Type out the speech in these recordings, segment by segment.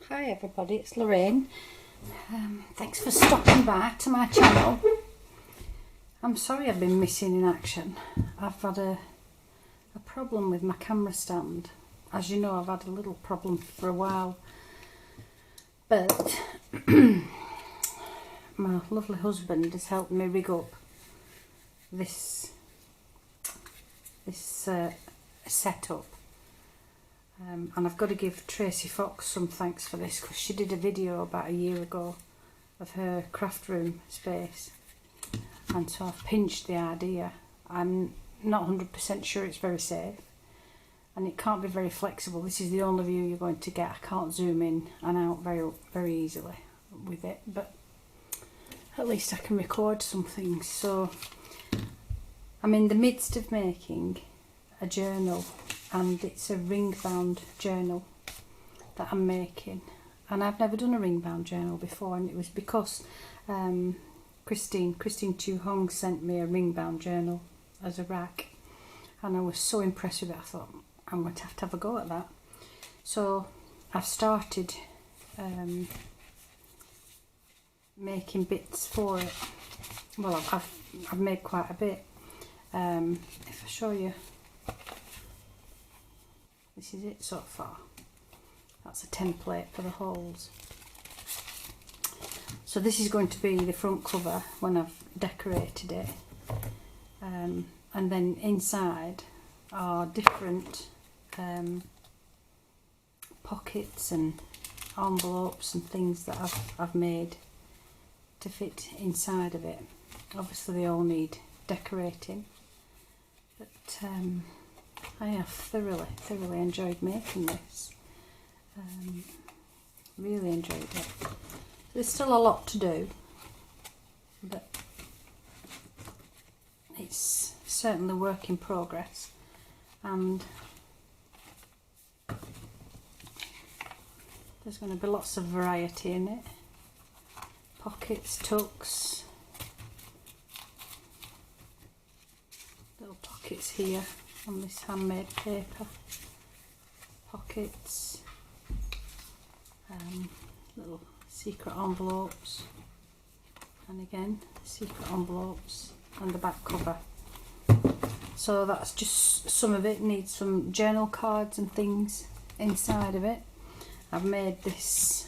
Hi everybody, it's Lorraine. Thanks for stopping by to my channel. I'm sorry I've been missing in action. I've had a problem with my camera stand. As you know, I've had a little problem for a while. But my lovely husband has helped me rig up this setup. And I've got to give Tracy Fox some thanks for this, because she did a video about a year ago of her craft room space, and so I've pinched the idea. I'm not 100% sure it's very safe, and it can't be very flexible. This is the only view you're going to get. I can't zoom in and out very easily with it, but at least I can record some things. So I'm in the midst of making a journal, and it's a ring bound journal that I'm making, and I've never done a ring bound journal before, and it was because Christine Chu Hong sent me a ring bound journal as a rack, and I was so impressed with it. I thought I'm going to have a go at that. So I've started making bits for it. Well, I've made quite a bit. If I show you, this is it so far. That's a template for the holes. So this is going to be the front cover when I've decorated it. And then inside are different pockets and envelopes and things that I've made to fit inside of it. Obviously they all need decorating, but I have thoroughly enjoyed making this. Really enjoyed it. There's still a lot to do, but it's certainly a work in progress, and there's going to be lots of variety in it. Pockets, tucks, little pockets here on this handmade paper, pockets, little secret envelopes, and again secret envelopes, and the back cover. So that's just some of it. Needs some journal cards and things inside of it. I've made this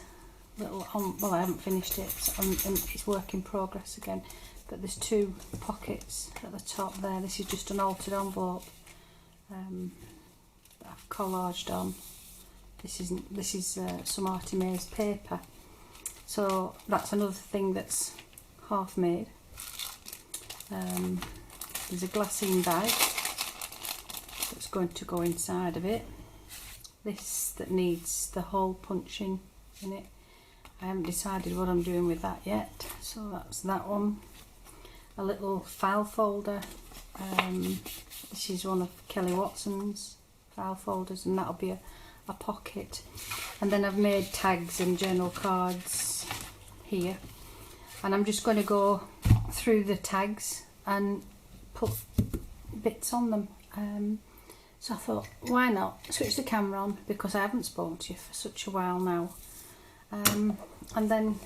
little, well, I haven't finished it, so it's work in progress again, but there's two pockets at the top there. This is just an altered envelope that I've collaged on. This is some Artemis paper, so that's another thing that's half made. There's a glassine bag that's going to go inside of it. This that needs the hole punching in it. I haven't decided what I'm doing with that yet, so that's that one. A little file folder. This is one of Kelly Watson's file folders, and that'll be a pocket. And then I've made tags and journal cards here, and I'm just going to go through the tags and put bits on them. So I thought, why not switch the camera on, because I haven't spoken to you for such a while now, and then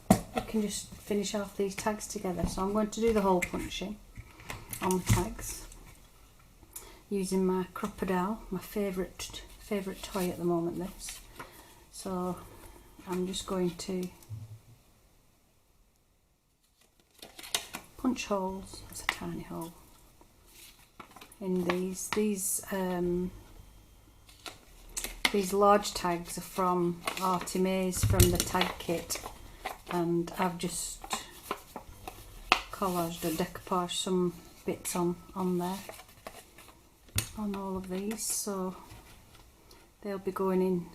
we can just finish off these tags together. So I'm going to do the hole punching on the tags using my crocodile, my favourite toy at the moment, this. So I'm just going to punch holes. That's a tiny hole in these large tags are from Artemis, from the tag kit, and I've just collaged or decoupaged some bits on there on all of these, so they'll be going in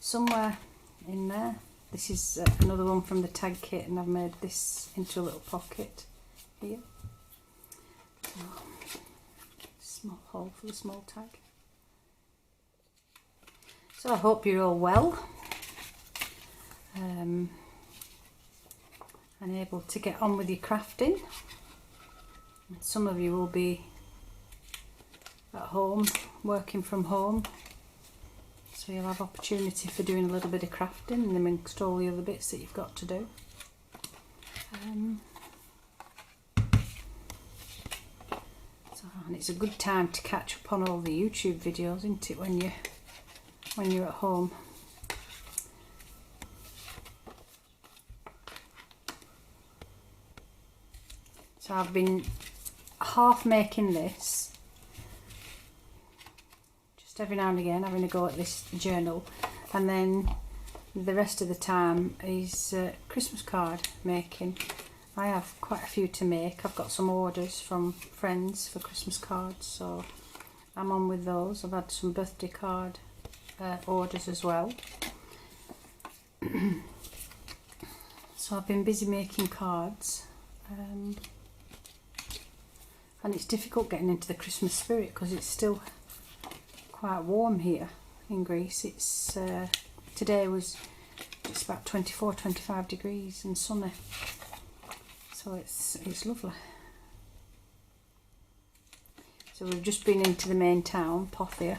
somewhere in there. This is another one from the tag kit, and I've made this into a little pocket here. So, small hole for the small tag. So I hope you're all well and able to get on with your crafting. Some of you will be at home, working from home, so So you'll have opportunity for doing a little bit of crafting amongst all the other bits that you've got to do. And it's a good time to catch up on all the YouTube videos, isn't it, when you're at home. So I've been half making this, just every now and again having a go at this journal, and then the rest of the time is Christmas card making. I have quite a few to make. I've got some orders from friends for Christmas cards, so I'm on with those. I've had some birthday card orders as well. So I've been busy making cards, and it's difficult getting into the Christmas spirit because it's still quite warm here in Greece. It's today was just about 24-25 degrees and sunny. So it's lovely. So we've just been into the main town, Pothia,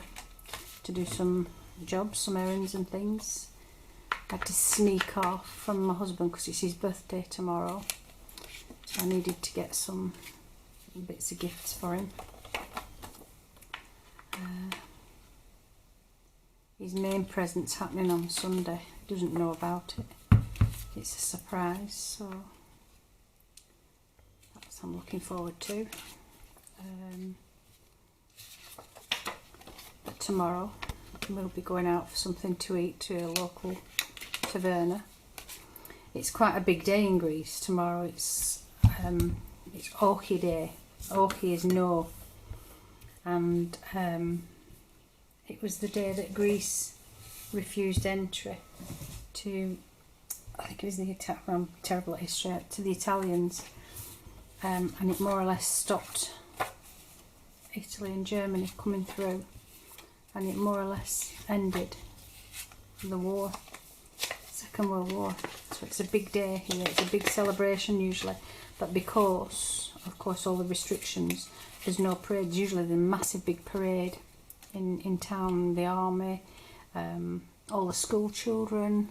to do some jobs, some errands and things. I had to sneak off from my husband because it's his birthday tomorrow. So I needed to get some bits of gifts for him. His main present's happening on Sunday. He doesn't know about it. It's a surprise, so I'm looking forward to. But tomorrow we'll be going out for something to eat to a local taverna. It's quite a big day in Greece tomorrow. It's Orchi Day. Orchi is no, and it was the day that Greece refused entry to, I think it was I'm terrible at history, to the Italians. And it more or less stopped Italy and Germany coming through, and it more or less ended the war, Second World War. So it's a big day here, it's a big celebration usually, but because of course all the restrictions, there's no parades. Usually there's a massive big parade in town, the army, all the school children,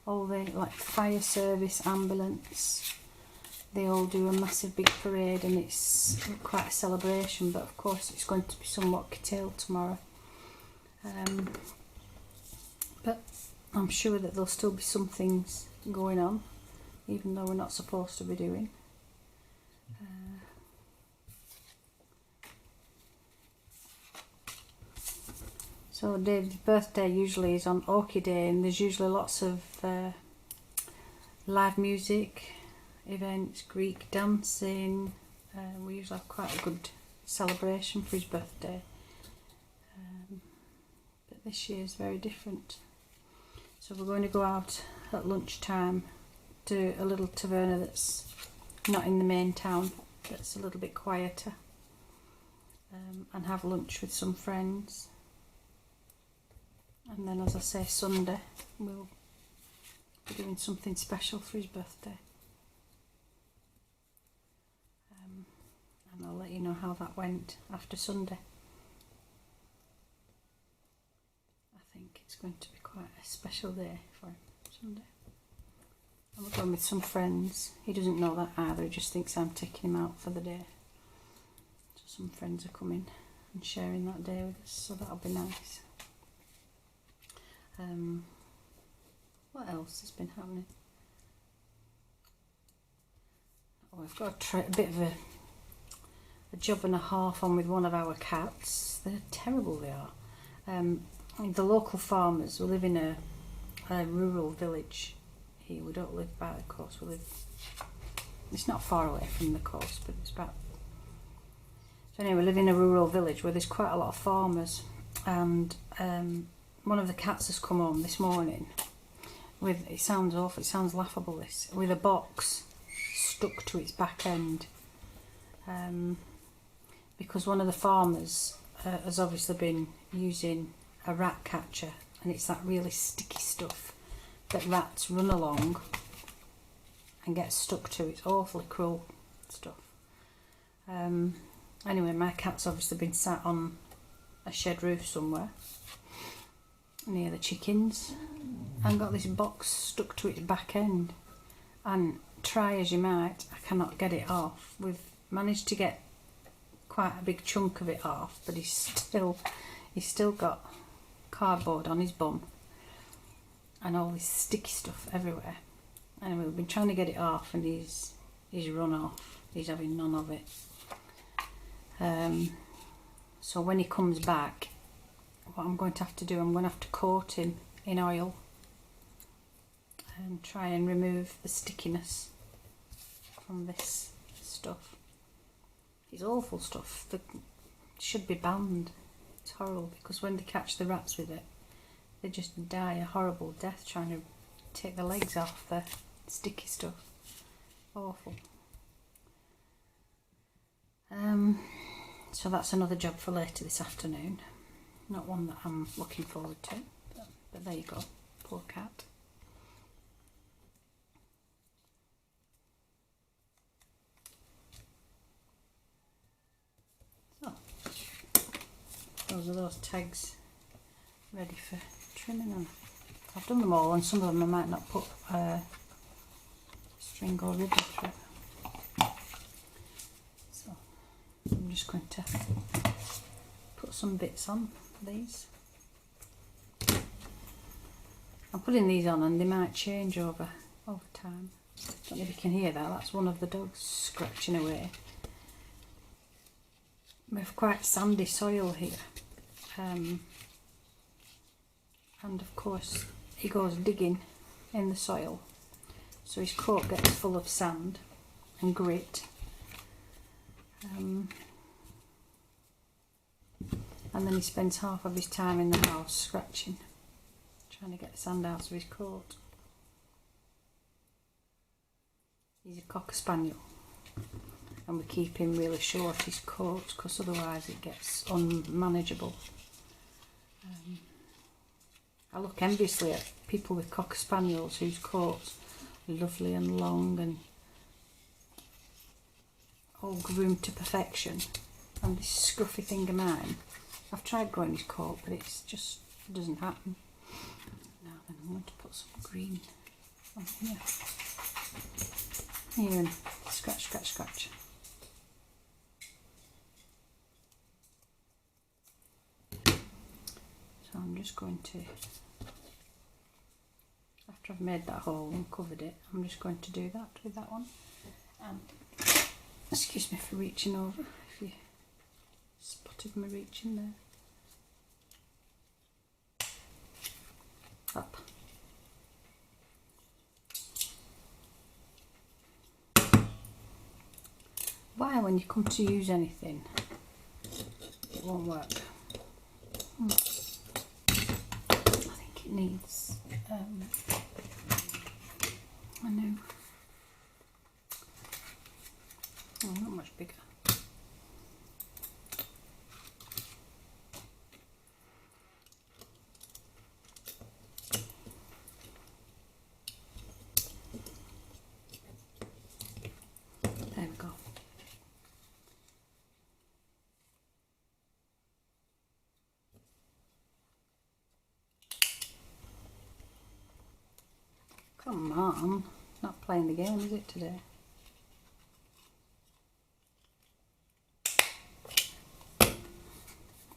all the fire service, ambulance. They all do a massive big parade, and it's quite a celebration, but of course it's going to be somewhat curtailed tomorrow. But I'm sure that there'll still be some things going on, even though we're not supposed to be doing. So David's birthday usually is on Orchi Day, and there's usually lots of live music events, Greek dancing. We usually have quite a good celebration for his birthday, but this year is very different. So we're going to go out at lunchtime to a little taverna that's not in the main town, that's a little bit quieter, and have lunch with some friends. And then, as I say, Sunday we'll be doing something special for his birthday. And I'll let you know how that went after Sunday. I think it's going to be quite a special day for him, Sunday. And we're going with some friends. He doesn't know that either, he just thinks I'm taking him out for the day. So some friends are coming and sharing that day with us, so that'll be nice. What else has been happening? Oh, I've got a bit of a job and a half on with one of our cats. They're terrible, they are. The local farmers, we live in a rural village here. We don't live by the coast, it's not far away from the coast, but it's about, so anyway, we live in a rural village where there's quite a lot of farmers, and one of the cats has come home this morning with, it sounds awful, it sounds laughable this, with a box stuck to its back end. Because one of the farmers has obviously been using a rat catcher, and it's that really sticky stuff that rats run along and get stuck to. It's awfully cruel stuff. Anyway, my cat's obviously been sat on a shed roof somewhere, near the chickens and got this box stuck to its back end, and try as you might, I cannot get it off. We've managed to get quite a big chunk of it off, but he's still got cardboard on his bum and all this sticky stuff everywhere. Anyway, we've been trying to get it off, and he's run off. He's having none of it. So when he comes back, what I'm going to have to do, I'm going to have to coat him in oil and try and remove the stickiness from this stuff. It's awful stuff. It should be banned. It's horrible, because when they catch the rats with it, they just die a horrible death trying to take the legs off the sticky stuff. Awful. So that's another job for later this afternoon. Not one that I'm looking forward to, but there you go. Poor cat. So, those are those tags ready for trimming them. I've done them all, and some of them I might not put string or ribbon through. So I'm just going to put some bits on these. I'm putting these on, and they might change over time. Don't know if you can hear that. That's one of the dogs scratching away. We have quite sandy soil here, and of course he goes digging in the soil, so his coat gets full of sand and grit, and then he spends half of his time in the house scratching, trying to get the sand out of his coat. He's a Cocker Spaniel, and we keep him really short, his coat, because otherwise it gets unmanageable. I look enviously at people with Cocker Spaniels whose coats are lovely and long and all groomed to perfection, and this scruffy thing of mine, I've tried growing his coat, but it's just, it doesn't happen. Now then, I'm going to put some green on here. Here, and scratch, scratch, scratch. So I'm just going to, after I've made that hole and covered it, I'm just going to do that with that one. And excuse me for reaching over, if you spotted me reaching there. Up. Why, when you come to use anything, it won't work? I think it needs, I know, oh, not much bigger. There we go. Come on, not playing the game, is it, today? There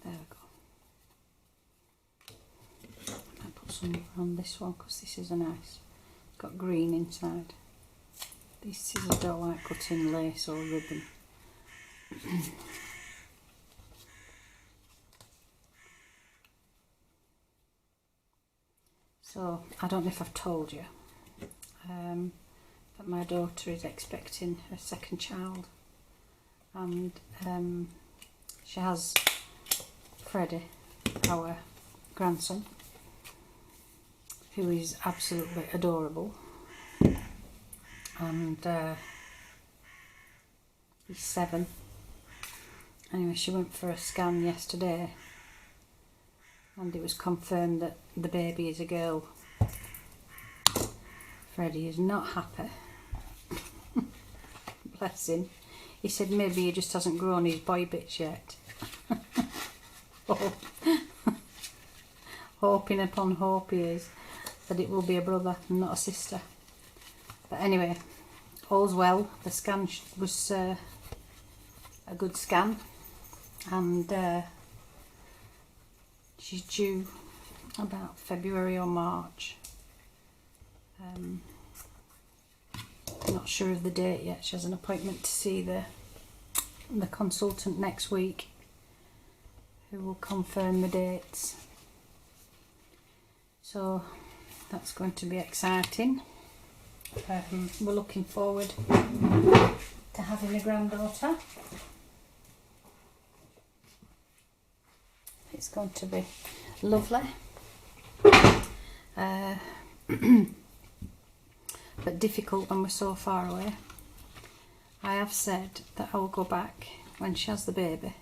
we go. I might put some on this one, because this is a nice, it's got green inside. These scissors don't like cutting lace or ribbon. So, I don't know if I've told you, but my daughter is expecting her second child, and she has Freddie, our grandson, who is absolutely adorable, and he's 7. Anyway, she went for a scan yesterday, and it was confirmed that the baby is a girl. Freddie is not happy. Bless him. He said maybe he just hasn't grown his boy bits yet. hoping upon hope is that it will be a brother and not a sister. But anyway, all's well. The scan was a good scan, and she's due about February or March. Not sure of the date yet. She has an appointment to see the consultant next week, who will confirm the dates. So that's going to be exciting. We're looking forward to having a granddaughter. It's going to be lovely. But difficult when we're so far away. I have said that I will go back when she has the baby,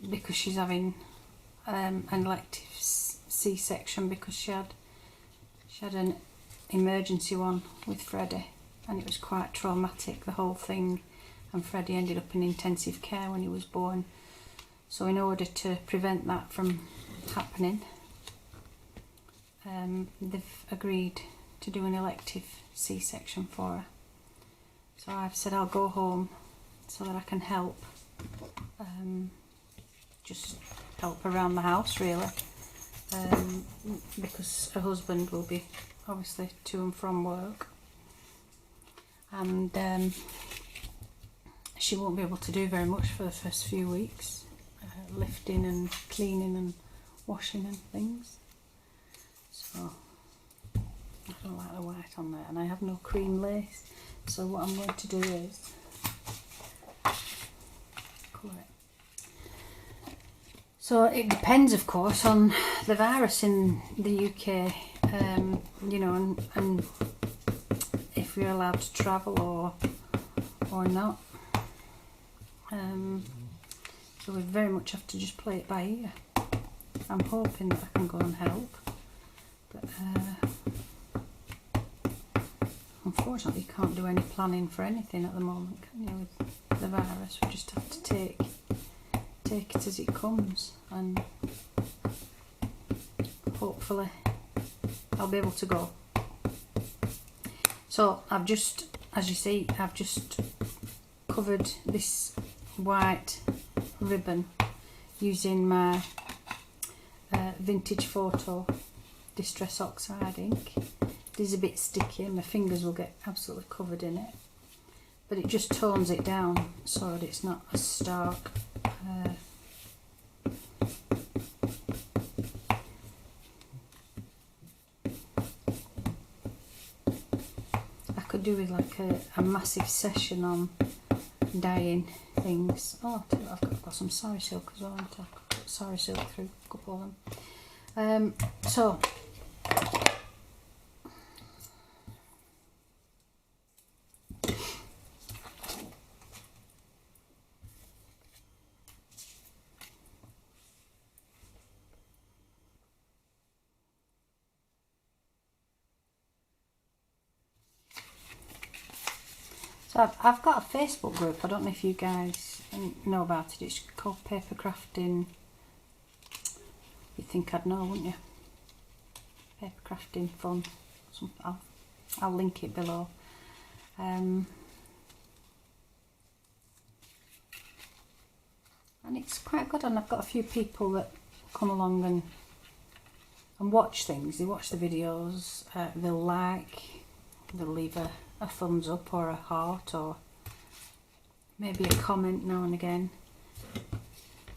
because she's having an elective C-section, because she had an emergency one with Freddie, and it was quite traumatic, the whole thing, and Freddie ended up in intensive care when he was born. So in order to prevent that from happening, they've agreed to do an elective C-section for her. So I've said I'll go home so that I can help, just help around the house really, because her husband will be obviously to and from work, and she won't be able to do very much for the first few weeks, lifting and cleaning and washing and things. So I don't like the white on there, and I have no cream lace, so what I'm going to do is colour it. So it depends, of course, on the virus in the UK, you know, and if we're allowed to travel or not. So we very much have to just play it by ear. I'm hoping that I can go and help, but unfortunately you can't do any planning for anything at the moment, can you, with the virus? We just have to take it as it comes, and hopefully I'll be able to go. So I've just, as you see, I've just covered this white ribbon using my vintage photo Distress Oxide ink. It is a bit sticky and my fingers will get absolutely covered in it, but it just tones it down so that it's not as stark. I could do with like a massive session on dyeing things. Oh, I've got some sari silk as well. I've got sari silk through a couple of them. So I've got a Facebook group. I don't know if you guys know about it. It's called Paper Crafting. You'd think I'd know, wouldn't you? Paper Crafting Fun. I'll link it below. And it's quite good, and I've got a few people that come along and watch things. They watch the videos, they'll like, they'll leave a thumbs up or a heart or maybe a comment now and again,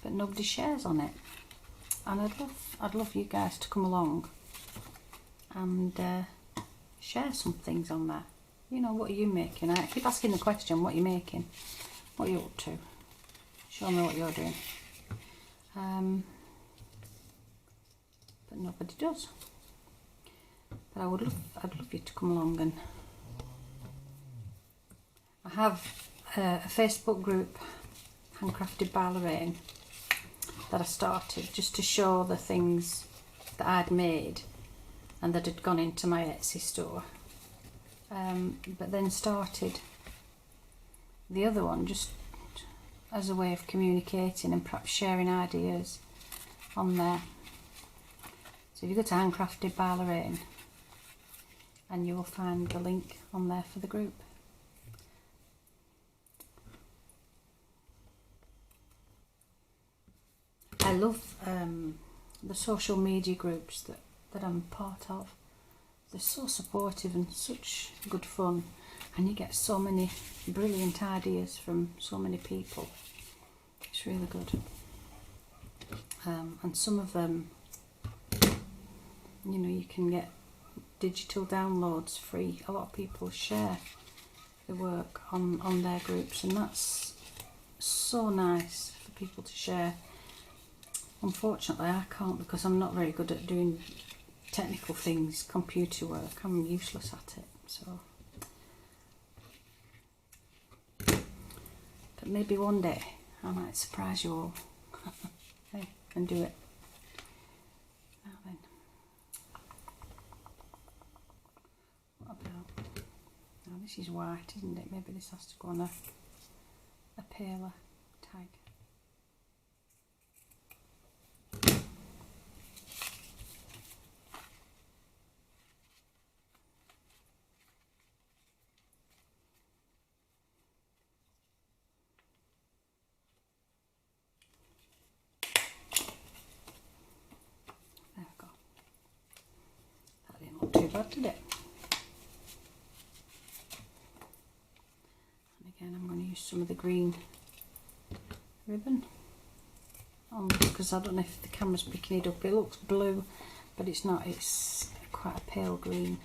but nobody shares on it. And I'd love you guys to come along and share some things on there. You know, what are you making? I keep asking the question, what are you making? What are you up to? Show me what you're doing. But nobody does. But I'd love you to come along. And I have a Facebook group, Handcrafted by Lorraine, that I started just to show the things that I'd made and that had gone into my Etsy store. But then started the other one just as a way of communicating and perhaps sharing ideas on there. So if you go to Handcrafted by Lorraine, and you will find the link on there for the group. I love the social media groups that I'm part of. They're so supportive and such good fun, and you get so many brilliant ideas from so many people. It's really good. And some of them, you know, you can get digital downloads free. A lot of people share the work on their groups, and that's so nice for people to share. Unfortunately, I can't, because I'm not very good at doing technical things, computer work. I'm useless at it. So, but maybe one day I might surprise you all hey, and do it. Now then, what about? Now this is white, isn't it? Maybe this has to go on a paler tag. Too bad, did it? And again, I'm going to use some of the green ribbon on, because I don't know if the camera's picking it up. It looks blue, but it's not. It's quite a pale green.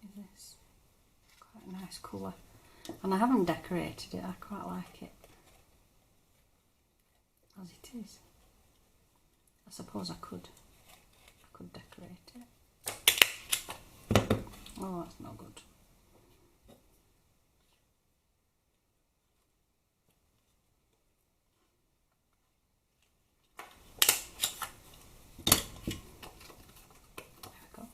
Is this quite a nice colour? And I haven't decorated it. I quite like it as it is. I suppose I could decorate it. Oh, that's not good. There we go.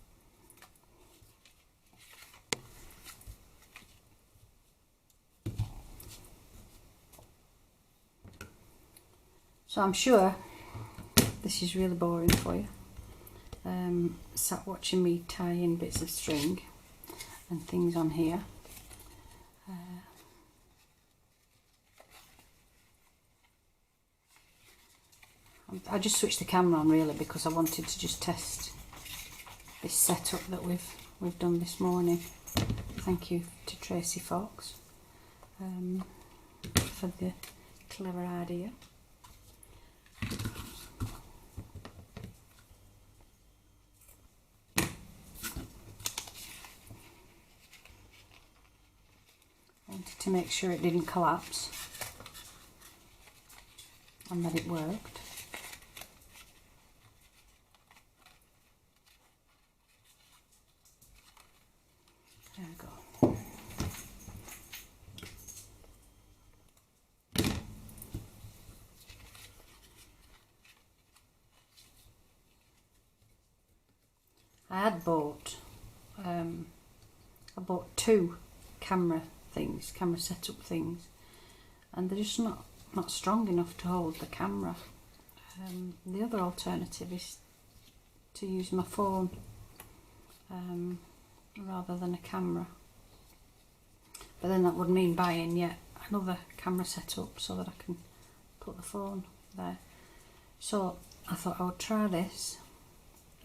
So I'm sure this is really boring for you. Sat watching me tie in bits of string and things on here. I just switched the camera on really because I wanted to just test this setup that we've done this morning. Thank you to Tracy Fox for the clever idea. To make sure it didn't collapse and that it worked. There we go. I had bought I bought two camera setup things, and they're just not strong enough to hold the camera. The other alternative is to use my phone rather than a camera, but then that would mean buying yet another camera setup so that I can put the phone there. So I thought I would try this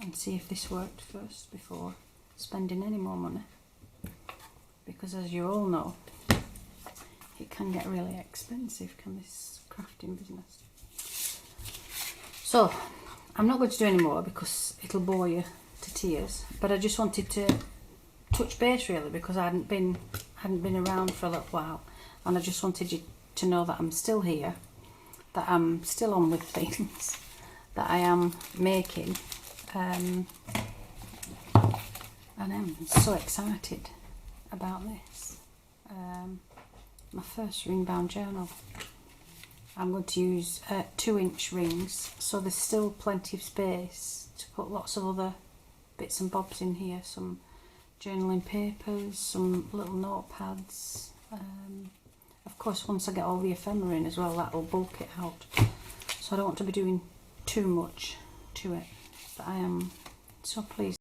and see if this worked first before spending any more money, because as you all know, it can get really expensive, can this crafting business. So I'm not going to do any more because it'll bore you to tears, but I just wanted to touch base really, because I hadn't been around for a little while, and I just wanted you to know that I'm still here, that I'm still on with things, that I am making, and I'm so excited about this. My first ring bound journal. I'm going to use 2-inch rings, so there's still plenty of space to put lots of other bits and bobs in here, some journaling papers, some little notepads. Of course, once I get all the ephemera in as well, that will bulk it out, so I don't want to be doing too much to it. that I am so pleased